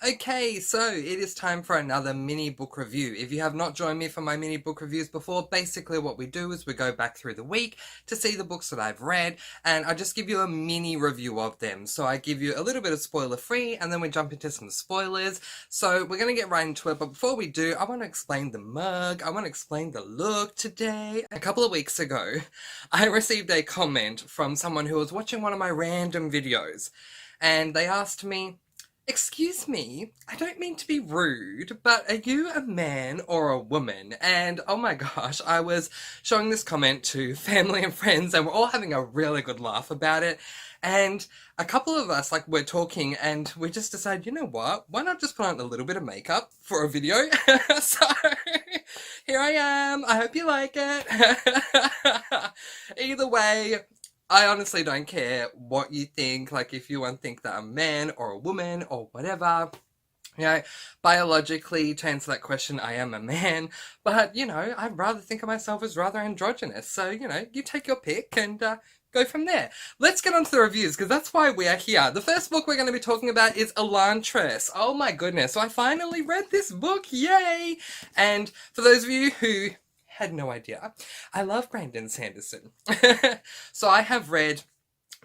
Okay, so it is time for another mini book review. If you have not joined me for my mini book reviews before, basically what we do is we go back through the week to see the books that I've read, and I just give you a mini review of them. So I give you a little bit of spoiler free, and then we jump into some spoilers. So we're going to get right into it, but before we do, I want to explain the mug, I want to explain the look today. A couple of weeks ago, I received a comment from someone who was watching one of my random videos, and they asked me, "Excuse me, I don't mean to be rude, but are you a man or a woman?" And oh my gosh, I was showing this comment to family and friends, and we're all having a really good laugh about it. And a couple of us, we're talking, and we just decided, you know what? Why not just put on a little bit of makeup for a video? So here I am. I hope you like it. Either way, I honestly don't care what you think, if you want to think that I'm a man or a woman or whatever. Biologically, to answer that question, I am a man, but, I'd rather think of myself as rather androgynous, so, you take your pick and, go from there. Let's get on to the reviews, because that's why we are here. The first book we're going to be talking about is Elantris. Oh my goodness, so I finally read this book, yay! And for those of you who had no idea, I love Brandon Sanderson. So I have read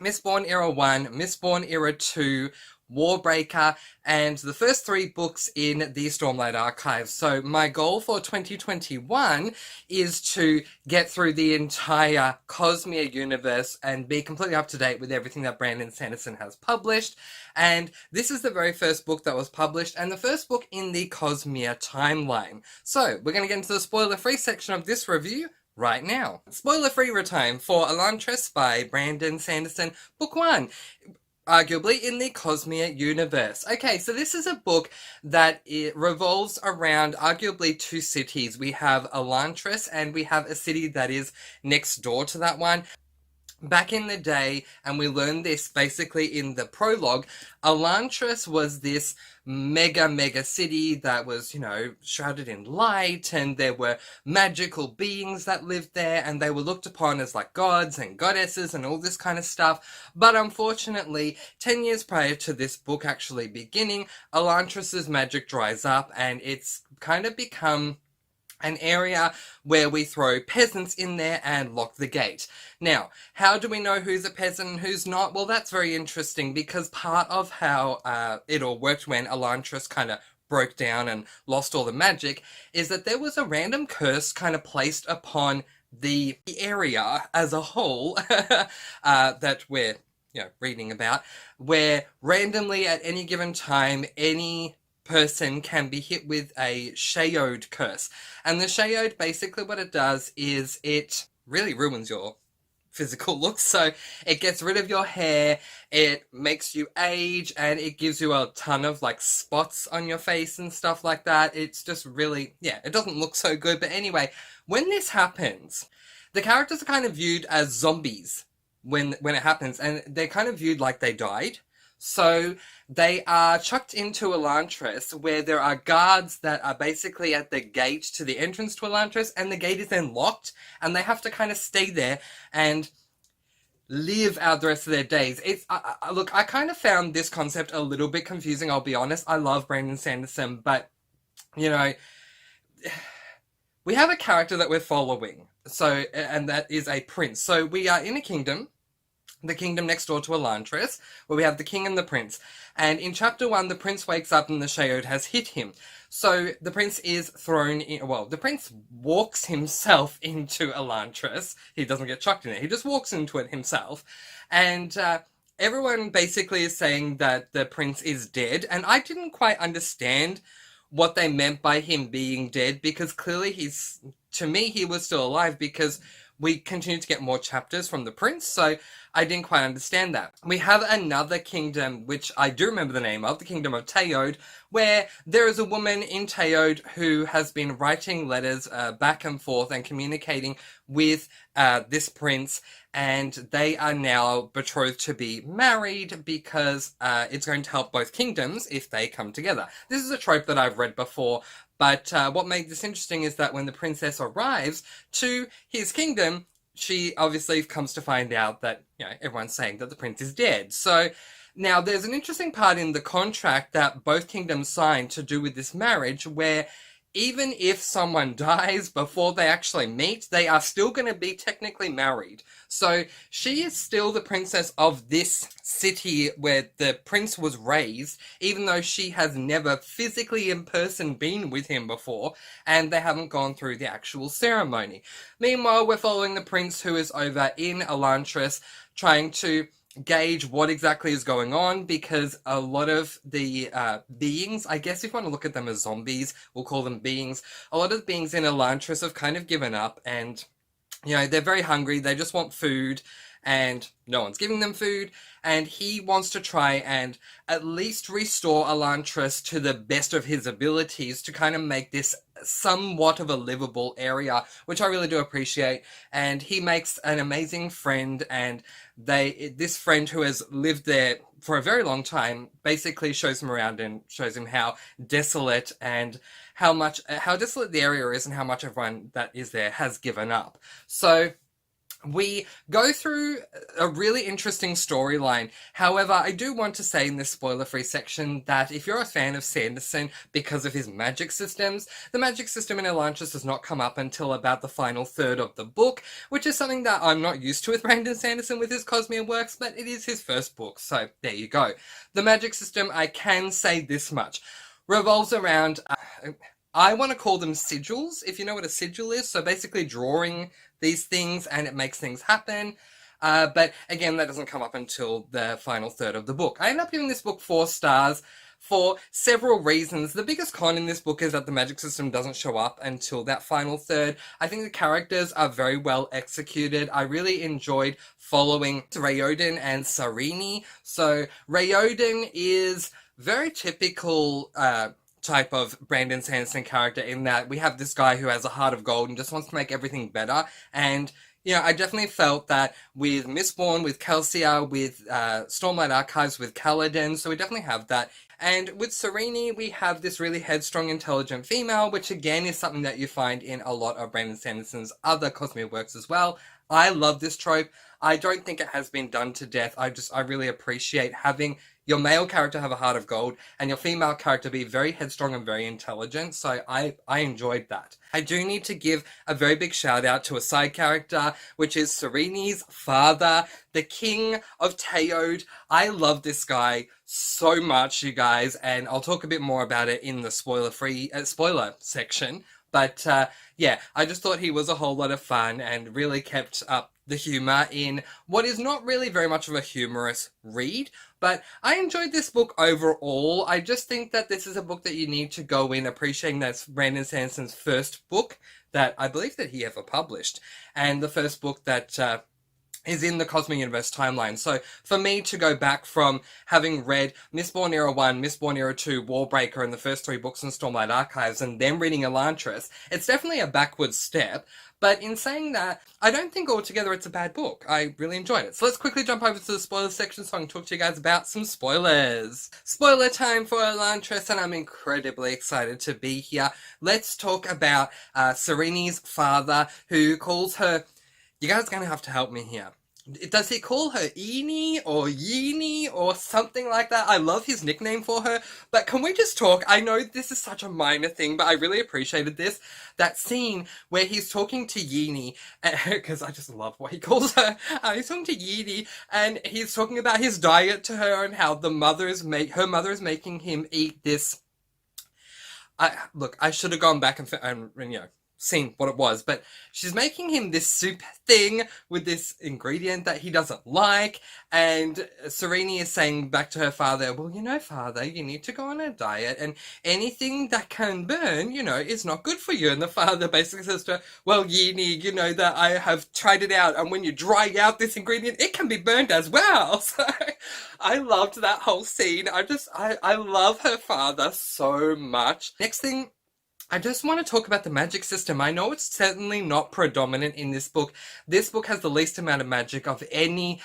Mistborn Era 1, Mistborn Era 2, Warbreaker, and the first 3 books in the Stormlight Archive. So my goal for 2021 is to get through the entire Cosmere universe and be completely up to date with everything that Brandon Sanderson has published. And this is the very first book that was published, and the first book in the Cosmere timeline. So we're going to get into the spoiler-free section of this review right now. Spoiler-free time for Elantris by Brandon Sanderson, Book 1. Arguably in the Cosmere universe. Okay, so this is a book that it revolves around arguably 2 cities. We have Elantris, and we have a city that is next door to that one. Back in the day, and we learned this basically in the prologue, Elantris was this mega city that was, shrouded in light, and there were magical beings that lived there, and they were looked upon as gods and goddesses and all this kind of stuff. But unfortunately, 10 years prior to this book actually beginning, Elantris's magic dries up, and it's kind of become an area where we throw peasants in there and lock the gate. Now, how do we know who's a peasant and who's not? Well, that's very interesting, because part of how it all worked when Elantris kind of broke down and lost all the magic is that there was a random curse kind of placed upon the area as a whole that we're reading about, where randomly at any given time, any person can be hit with a Shayode curse. And the Shayode, basically what it does is it really ruins your physical looks. So it gets rid of your hair, it makes you age, and it gives you a ton of spots on your face and stuff like that. It's just really, it doesn't look so good. But anyway, when this happens, the characters are kind of viewed as zombies when it happens, and they're kind of viewed like they died. So they are chucked into Elantris, where there are guards that are basically at the gate to the entrance to Elantris, and the gate is then locked, and they have to kind of stay there and live out the rest of their days. Look, I kind of found this concept a little bit confusing, I'll be honest. I love Brandon Sanderson, but, we have a character that we're following, and that is a prince. So we are in a kingdom, the kingdom next door to Elantris, where we have the king and the prince. And in chapter 1, the prince wakes up and the Shayode has hit him. So the prince is thrown in, the prince walks himself into Elantris. He doesn't get chucked in it, he just walks into it himself. And everyone basically is saying that the prince is dead, and I didn't quite understand what they meant by him being dead, because clearly to me, he was still alive, because we continue to get more chapters from the prince, so I didn't quite understand that. We have another kingdom, which I do remember the name of, the kingdom of Teode, where there is a woman in Teode who has been writing letters back and forth and communicating with this prince, and they are now betrothed to be married, because it's going to help both kingdoms if they come together. This is a trope that I've read before, but what made this interesting is that when the princess arrives to his kingdom, she obviously comes to find out that, everyone's saying that the prince is dead. So Now, there's an interesting part in the contract that both kingdoms signed to do with this marriage where even if someone dies before they actually meet, they are still going to be technically married. So she is still the princess of this city where the prince was raised, even though she has never physically in person been with him before, and they haven't gone through the actual ceremony. Meanwhile, we're following the prince who is over in Elantris, trying to gauge what exactly is going on, because a lot of the beings, I guess if you want to look at them as zombies, we'll call them beings, a lot of the beings in Elantris have kind of given up, and they're very hungry, they just want food, and no one's giving them food, and he wants to try and at least restore Elantris to the best of his abilities to kind of make this somewhat of a livable area, which I really do appreciate. And he makes an amazing friend, and this friend who has lived there for a very long time basically shows him around and shows him how desolate and how desolate the area is and how much everyone that is there has given up. So we go through a really interesting storyline. However, I do want to say in this spoiler-free section that if you're a fan of Sanderson because of his magic systems, the magic system in Elantris does not come up until about the final third of the book, which is something that I'm not used to with Brandon Sanderson with his Cosmere works, but it is his first book, so there you go. The magic system, I can say this much, revolves around... I want to call them sigils, if you know what a sigil is. So basically drawing these things and it makes things happen. But again, that doesn't come up until the final third of the book. I end up giving this book 4 stars for several reasons. The biggest con in this book is that the magic system doesn't show up until that final third. I think the characters are very well executed. I really enjoyed following Rayoden and Sarini. So Rayoden is very typical... type of Brandon Sanderson character, in that we have this guy who has a heart of gold and just wants to make everything better. And I definitely felt that with Mistborn, with Kelsier, with Stormlight Archives, with Kaladin, so we definitely have that. And with Sarini, we have this really headstrong, intelligent female, which again is something that you find in a lot of Brandon Sanderson's other Cosmere works as well. I love this trope. I don't think it has been done to death. I really appreciate having your male character have a heart of gold and your female character be very headstrong and very intelligent. So I enjoyed that. I do need to give a very big shout out to a side character, which is Sereni's father, the King of Teod. I love this guy so much, you guys, and I'll talk a bit more about it in the spoiler section. But yeah, I just thought he was a whole lot of fun and really kept up the humour in what is not really very much of a humorous read. But I enjoyed this book overall. I just think that this is a book that you need to go in appreciating that it's Brandon Sanderson's first book that I believe that he ever published, and the first book that is in the Cosmic Universe timeline. So for me to go back from having read Mistborn Era 1, Mistborn Era 2, Warbreaker, and the first 3 books in Stormlight Archives, and then reading Elantris, it's definitely a backward step. But in saying that, I don't think altogether it's a bad book. I really enjoyed it. So let's quickly jump over to the spoiler section so I can talk to you guys about some spoilers. Spoiler time for Elantris, and I'm incredibly excited to be here. Let's talk about Sereni's father, who calls her... You guys are going to have to help me here. Does he call her Eenie or Yeenie or something like that? I love his nickname for her, but can we just talk? I know this is such a minor thing, but I really appreciated this. That scene where he's talking to Yeenie, because I just love what he calls her. He's talking to Yeenie, and he's talking about his diet to her and how her mother is making him eat this. Look, I should have gone back and seen what it was, but she's making him this soup thing with this ingredient that he doesn't like, and Sereni is saying back to her father, well, father, you need to go on a diet, and anything that can burn, is not good for you. And the father basically says to her, well, Yeenie, that I have tried it out, and when you dry out this ingredient, it can be burned as well. So I loved that whole scene. I love her father so much. Next thing, I just want to talk about the magic system. I know it's certainly not predominant in this book. This book has the least amount of magic of any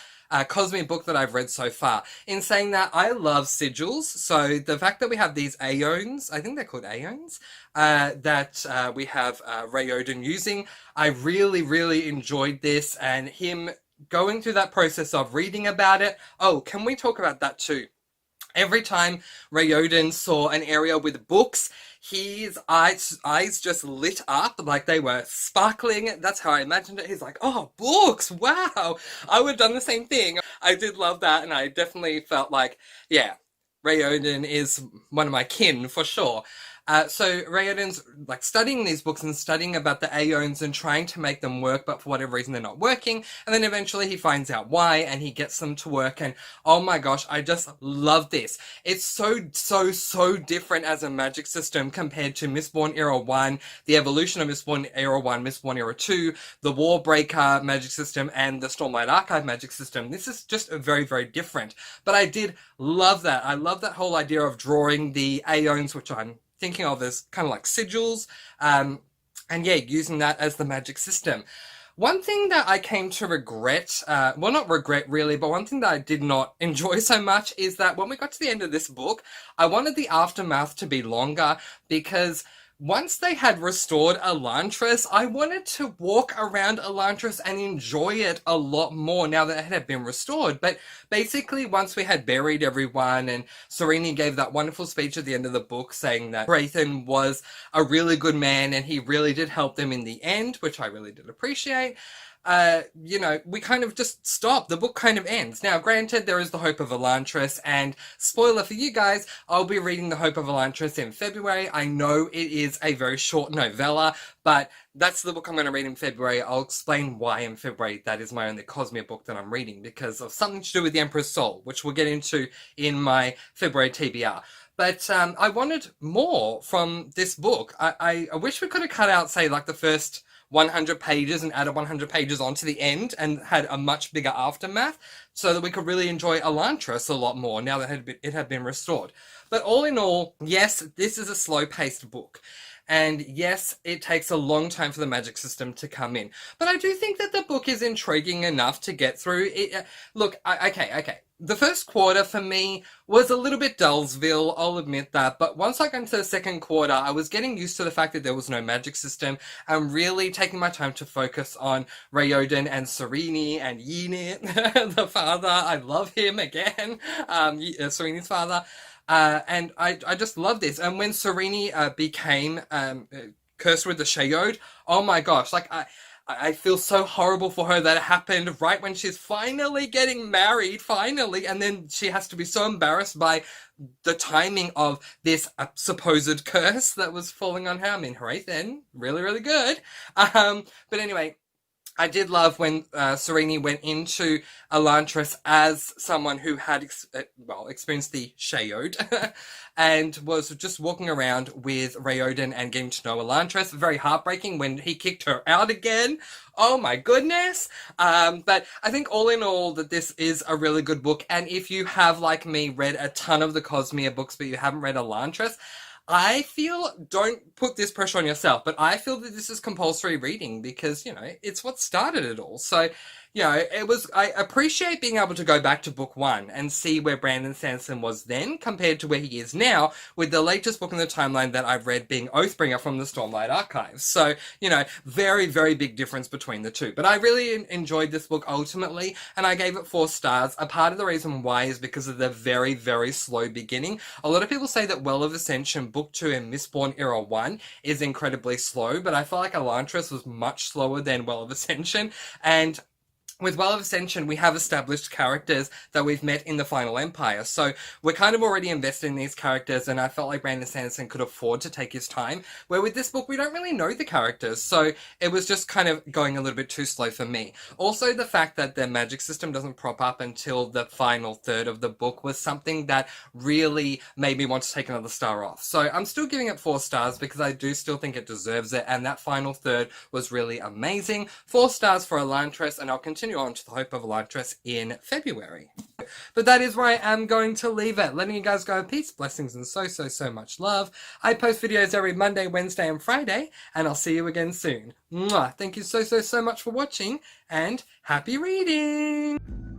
Cosmic book that I've read so far. In saying that, I love sigils. So the fact that we have these aeons, I think they're called aeons, that we have Rayoden using, I really, really enjoyed this, and him going through that process of reading about it. Oh, can we talk about that too? Every time Rayoden saw an area with books, his eyes just lit up like they were sparkling. That's how I imagined it. He's like, oh, books, wow. I would have done the same thing. I did love that, and I definitely felt like, yeah, Rayoden is one of my kin for sure. So Rayoden's like studying these books and studying about the Aeons and trying to make them work, but for whatever reason they're not working. And then eventually he finds out why and he gets them to work. And oh my gosh, I just love this. It's so different as a magic system compared to Mistborn Era 1, the evolution of Mistborn Era 1, Mistborn Era 2, the Warbreaker magic system, and the Stormlight Archive magic system. This is just very different. But I did love that. I love that whole idea of drawing the Aeons, which I'm thinking of as kind of like sigils, and yeah, using that as the magic system. One thing that I came to regret, well, not regret really, but one thing that I did not enjoy so much is that when we got to the end of this book, I wanted the aftermath to be longer because once they had restored Elantris, I wanted to walk around Elantris and enjoy it a lot more now that it had been restored. But basically, once we had buried everyone and Serene gave that wonderful speech at the end of the book saying that Brathen was a really good man and he really did help them in the end, which I really did appreciate. You know, we kind of just stop. The book kind of ends. Now, granted, there is The Hope of Elantris, and spoiler for you guys, I'll be reading The Hope of Elantris in February. I know it is a very short novella, but that's the book I'm going to read in February. I'll explain why in February that is my only Cosmere book that I'm reading, because of something to do with the Emperor's Soul, which we'll get into in my February TBR. But I wanted more from this book. I wish we could have cut out, say, like the first 100 pages and added 100 pages onto the end and had a much bigger aftermath so that we could really enjoy Elantris a lot more now that it had been restored. But all in all, yes, this is a slow-paced book. And yes, it takes a long time for the magic system to come in. But I do think that the book is intriguing enough to get through. Look, okay. The first quarter for me was a little bit Dullsville, I'll admit that, but once I got into the second quarter, I was getting used to the fact that there was no magic system and really taking my time to focus on Rayoden and Serene and Ynit, the father. I love him again, Serene's father. And I just love this. And when Serene became cursed with the Shayode, oh my gosh, like I feel so horrible for her that it happened right when she's finally getting married, finally, and then she has to be so embarrassed by the timing of this supposed curse that was falling on her. I mean, hooray then, really good. But anyway, I did love when Serene went into Elantris as someone who had experienced the Shayode and was just walking around with Rayoden and getting to know Elantris. Very heartbreaking when he kicked her out again. Oh my goodness. But I think all in all that this is a really good book. And if you have, like me, read a ton of the Cosmere books but you haven't read Elantris, I feel, don't put this pressure on yourself, but I feel that this is compulsory reading because, you know, it's what started it all. So, you know, I appreciate being able to go back to book one and see where Brandon Sanderson was then compared to where he is now, with the latest book in the timeline that I've read being Oathbringer from the Stormlight Archives. So, you know, very big difference between the two. But I really enjoyed this book ultimately, and I gave it 4 stars. A part of the reason why is because of the very slow beginning. A lot of people say that Well of Ascension Book 2 and Mistborn Era 1 is incredibly slow, but I felt like Elantris was much slower than Well of Ascension, and with Well of Ascension, we have established characters that we've met in the Final Empire, so we're kind of already invested in these characters, and I felt like Brandon Sanderson could afford to take his time, where with this book, we don't really know the characters, so it was just kind of going a little bit too slow for me. Also, the fact that the magic system doesn't prop up until the final third of the book was something that really made me want to take another star off. So I'm still giving it 4 stars because I do still think it deserves it, and that final third was really amazing. 4 stars for Elantris, and I'll continue on to The Hope of Elantris in February. But that is where I am going to leave it. Letting you guys go in peace, blessings, and so much love. I post videos every Monday, Wednesday, and Friday, and I'll see you again soon. Mwah! Thank you so much for watching, and happy reading!